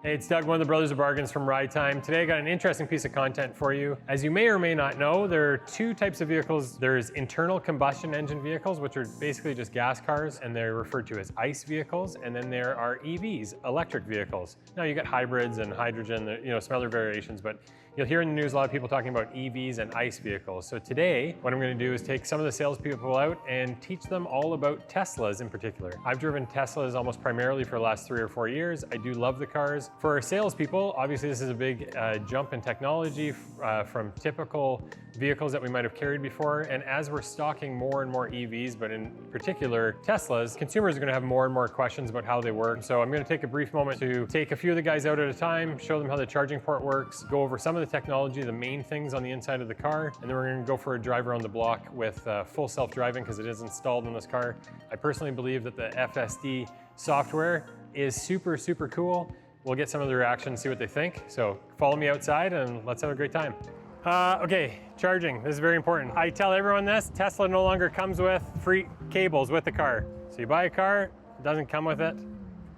Hey, it's Doug, one of the brothers of bargains from Ride Time. Today I got an interesting piece of content for you. As you may or may not know, there are two types of vehicles. There's internal combustion engine vehicles, which are basically just gas cars, and they're referred to as ICE vehicles. And then there are EVs, electric vehicles. Now you got hybrids and hydrogen, some other variations, but you'll hear in the news a lot of people talking about EVs and ICE vehicles. So today, what I'm going to do is take some of the salespeople out and teach them all about Teslas in particular. I've driven Teslas almost primarily for the last 3 or 4 years. I do love the cars. For our salespeople, obviously this is a big jump in technology from typical vehicles that we might have carried before. And as we're stocking more and more EVs, but in particular Teslas, consumers are going to have more and more questions about how they work. So I'm going to take a brief moment to take a few of the guys out at a time, show them how the charging port works, go over some of the technology, the main things on the inside of the car, and then we're going to go for a drive around the block with full self-driving because it is installed in this car. I personally believe that the FSD software is super, super cool. We'll get some of the reactions, see what they think. So follow me outside and let's have a great time. Okay, charging, this is very important. I tell everyone this, Tesla no longer comes with free cables with the car. So you buy a car, it doesn't come with it.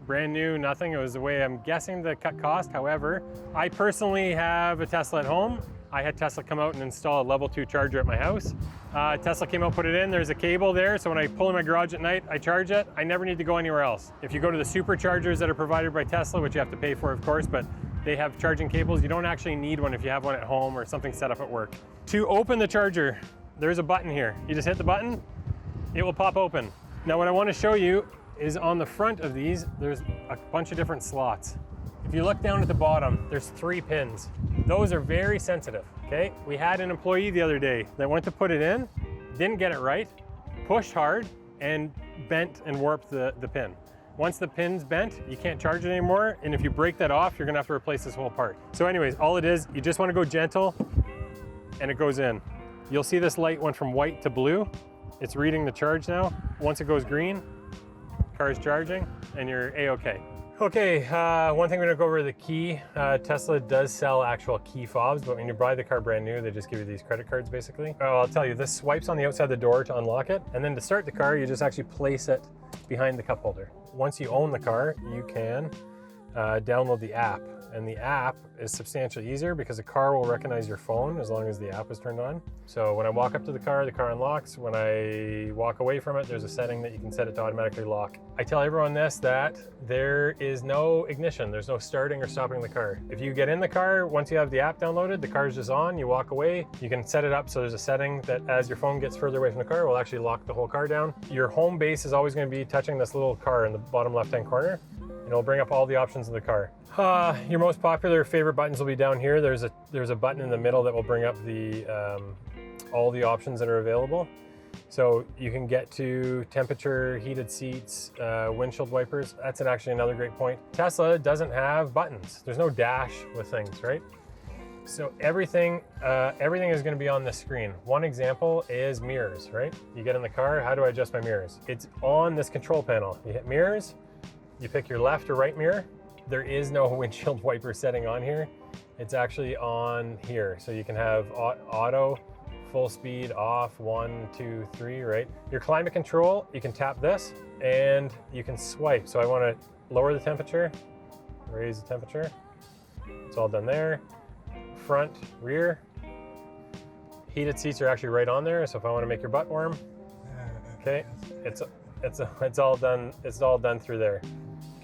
Brand new, nothing. It was the way I'm guessing to cut cost. However, I personally have a Tesla at home. I had Tesla come out and install a level 2 charger at my house. Tesla came out, put it in, there's a cable there, so when I pull in my garage at night, I charge it. I never need to go anywhere else. If you go to the superchargers that are provided by Tesla, which you have to pay for of course, but they have charging cables, you don't actually need one if you have one at home or something set up at work. To open the charger, there's a button here. You just hit the button, it will pop open. Now what I want to show you is on the front of these, there's a bunch of different slots. If you look down at the bottom, there's 3 pins. Those are very sensitive, okay? We had an employee the other day that went to put it in, didn't get it right, pushed hard, and bent and warped the pin. Once the pin's bent, you can't charge it anymore, and if you break that off, you're gonna have to replace this whole part. So anyways, all it is, you just wanna go gentle, and it goes in. You'll see this light went from white to blue. It's reading the charge now. Once it goes green, car's charging, and you're A-okay. Okay, one thing we're gonna go over the key. Tesla does sell actual key fobs, but when you buy the car brand new, they just give you these credit cards basically. Oh, I'll tell you, this swipes on the outside of the door to unlock it, and then to start the car, you just actually place it behind the cup holder. Once you own the car, you can download the app, and the app is substantially easier because the car will recognize your phone as long as the app is turned on. So when I walk up to the car unlocks. When I walk away from it, there's a setting that you can set it to automatically lock. I tell everyone this, that there is no ignition. There's no starting or stopping the car. If you get in the car, once you have the app downloaded, the car's just on, you walk away, you can set it up so there's a setting that as your phone gets further away from the car, will actually lock the whole car down. Your home base is always going to be touching this little car in the bottom left-hand corner, and it'll bring up all the options in the car. Your most popular favorite buttons will be down here. There's a button in the middle that will bring up the all the options that are available. So you can get to temperature, heated seats, windshield wipers. That's actually another great point. Tesla doesn't have buttons. There's no dash with things, right? So everything is going to be on this screen. One example is mirrors, right? You get in the car, how do I adjust my mirrors? It's on this control panel. You hit mirrors, you pick your left or right mirror. There is no windshield wiper setting on here. It's actually on here. So you can have auto, full speed, off, 1, 2, 3, right? Your climate control, you can tap this and you can swipe. So I want to lower the temperature, raise the temperature. It's all done there. Front, rear. Heated seats are actually right on there. So if I want to make your butt warm, okay, it's all done. It's all done through there.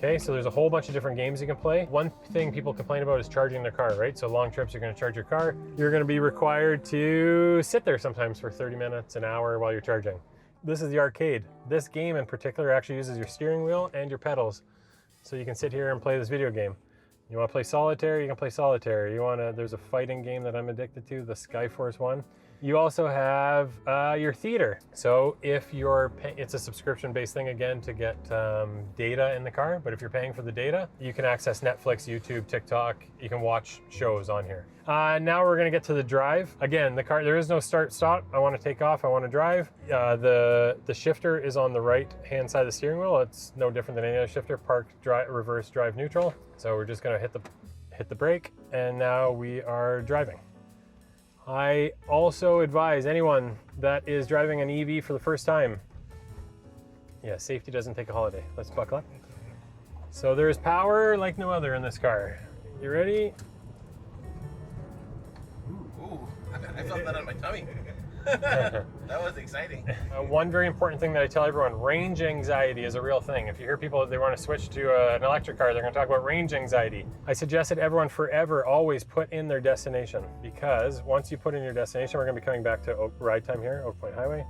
Okay, so there's a whole bunch of different games you can play. One thing people complain about is charging their car, right? So long trips, you're gonna charge your car. You're gonna be required to sit there sometimes for 30 minutes, an hour while you're charging. This is the arcade. This game in particular actually uses your steering wheel and your pedals. So you can sit here and play this video game. You wanna play solitaire, you can play solitaire. There's a fighting game that I'm addicted to, the Skyforce one. You also have your theater. So if it's a subscription-based thing again to get data in the car, but if you're paying for the data, you can access Netflix, YouTube, TikTok, you can watch shows on here. Now we're gonna get to the drive. Again, the car, there is no start, stop. I wanna take off, I wanna drive. The shifter is on the right-hand side of the steering wheel. It's no different than any other shifter, park, drive, reverse, drive, neutral. So we're just gonna hit the brake, and now we are driving. I also advise anyone that is driving an EV for the first time, yeah, safety doesn't take a holiday. Let's buckle up. So there's power like no other in this car. You ready? Ooh, I felt that on my tummy. That was exciting. One very important thing that I tell everyone, range anxiety is a real thing. If you hear people, they want to switch to an electric car, they're going to talk about range anxiety. I suggest that everyone forever always put in their destination, because once you put in your destination, we're going to be coming back to ride time here, Oak Point Highway.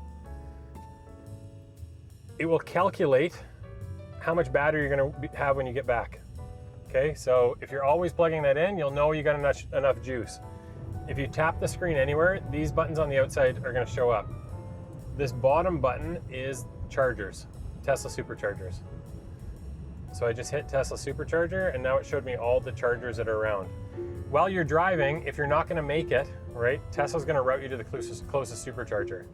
It will calculate how much battery you're going to have when you get back. Okay, so if you're always plugging that in, you'll know you got enough juice. If you tap the screen anywhere, these buttons on the outside are going to show up. This bottom button is chargers, Tesla superchargers. So I just hit Tesla supercharger, and now it showed me all the chargers that are around. While you're driving, if you're not going to make it, right, Tesla's going to route you to the closest supercharger.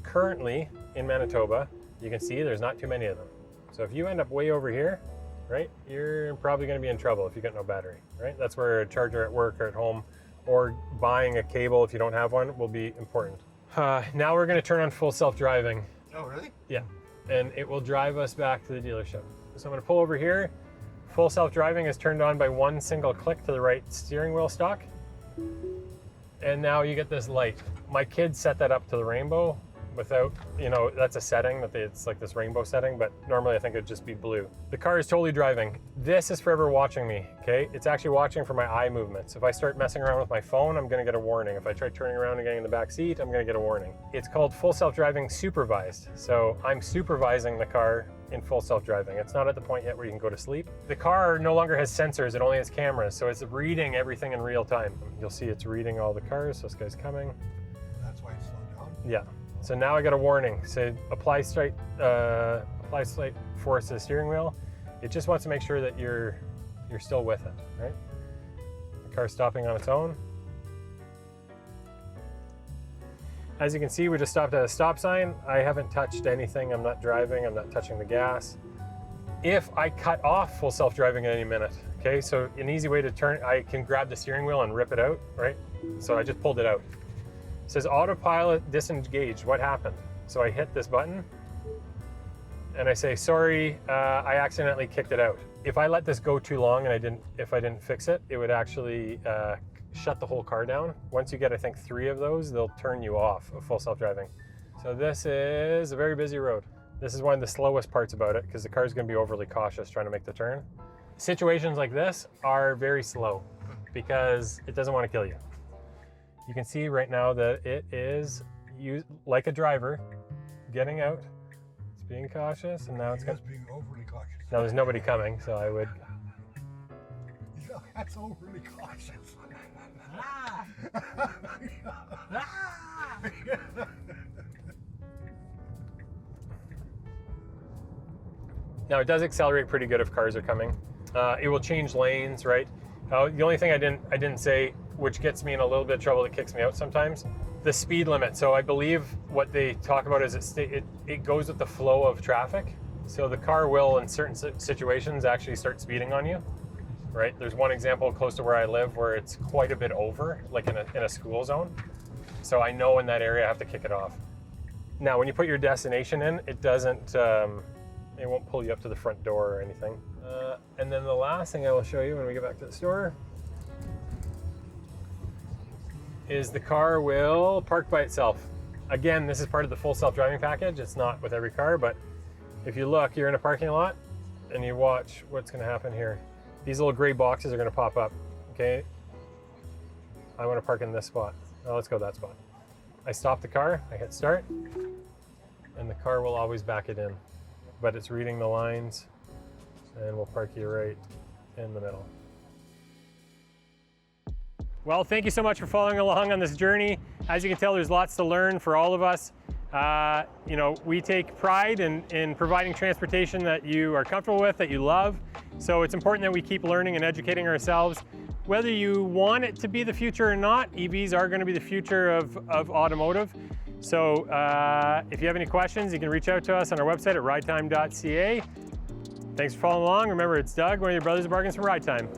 Currently in Manitoba, you can see there's not too many of them. So if you end up way over here, right, you're probably going to be in trouble if you got no battery, right? That's where a charger at work or at home, or buying a cable if you don't have one, will be important. Now we're going to turn on full self-driving. Oh, really? Yeah, and it will drive us back to the dealership. So I'm going to pull over here. Full self-driving is turned on by one single click to the right steering wheel stalk. And now you get this light. My kids set that up to the rainbow without, you know, that's a setting that it's like this rainbow setting, but normally I think it'd just be blue. The car is totally driving. This is forever watching me, okay? It's actually watching for my eye movements. If I start messing around with my phone, I'm gonna get a warning. If I try turning around and getting in the back seat, I'm gonna get a warning. It's called full self-driving supervised. So I'm supervising the car in full self-driving. It's not at the point yet where you can go to sleep. The car no longer has sensors, it only has cameras, so it's reading everything in real time. You'll see it's reading all the cars, so this guy's coming. That's why it slowed down? Yeah. So now I got a warning. Say apply slight force to the steering wheel. It just wants to make sure that you're still with it, right? The car's stopping on its own. As you can see, we just stopped at a stop sign. I haven't touched anything. I'm not driving. I'm not touching the gas. If I cut off full self-driving at any minute, okay? So an easy way to turn, I can grab the steering wheel and rip it out, right? So I just pulled it out. It says autopilot disengaged. What happened? So I hit this button and I say, sorry, I accidentally kicked it out. If I let this go too long and if I didn't fix it, it would actually shut the whole car down. Once you get, I think, 3 of those, they'll turn you off of full self-driving. So this is a very busy road. This is one of the slowest parts about it because the car is going to be overly cautious trying to make the turn. Situations like this are very slow because it doesn't want to kill you. You can see right now that it is like a driver getting out. It's being cautious, and now it's being overly cautious. Now there's nobody coming, so I would. That's overly cautious. Now it does accelerate pretty good if cars are coming. It will change lanes, right? The only thing I didn't say, which gets me in a little bit of trouble, that kicks me out sometimes, the speed limit. So I believe what they talk about is it goes with the flow of traffic. So the car will, in certain situations, actually start speeding on you, right? There's one example close to where I live where it's quite a bit over, like in a school zone. So I know in that area I have to kick it off. Now, when you put your destination in, it doesn't, it won't pull you up to the front door or anything. And then the last thing I will show you when we get back to the store is the car will park by itself. Again, this is part of the full self-driving package. It's not with every car, but if you look, you're in a parking lot and you watch what's gonna happen here. These little gray boxes are gonna pop up, okay? I wanna park in this spot. Now let's go that spot. I stop the car, I hit start, and the car will always back it in. But it's reading the lines, and we'll park you right in the middle. Well, thank you so much for following along on this journey. As you can tell, there's lots to learn for all of us. You know, we take pride in providing transportation that you are comfortable with, that you love. So it's important that we keep learning and educating ourselves. Whether you want it to be the future or not, EVs are going to be the future of automotive. So if you have any questions, you can reach out to us on our website at ridetime.ca. Thanks for following along. Remember, it's Doug, one of your brothers of bargains from Ride Time.